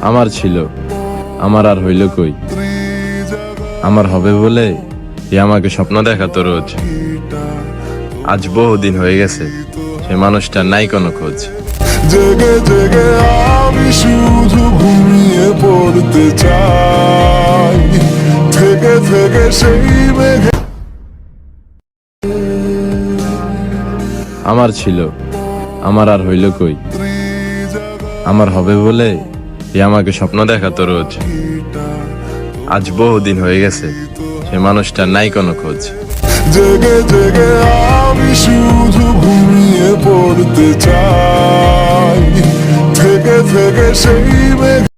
আমার ছিল, আমার আর হইল কই। আমার হবে বলে এ আমাকে স্বপ্ন দেখাতো রোজ। আজ বহুদিন হয়ে গেছে, সে মানুষটা নাই কোনো খোঁজ। জেগে জেগে আমি শুধু ঘুমিয়ে পড়তে চাই, থেকে থেকে সেই মেঘে। আমার ছিল, আমার আর হইল কই। আমার হবে বলে এ আমাকে স্বপ্ন দেখাতো রোজ। আজ বহুদিন হয়ে গেছে, সে মানুষটা নাই কোনো খোঁজ। জেগে জেগে আমি শুধু ঘুমিয়ে পড়তে চাই, থেকে থেকে সেই মেঘে।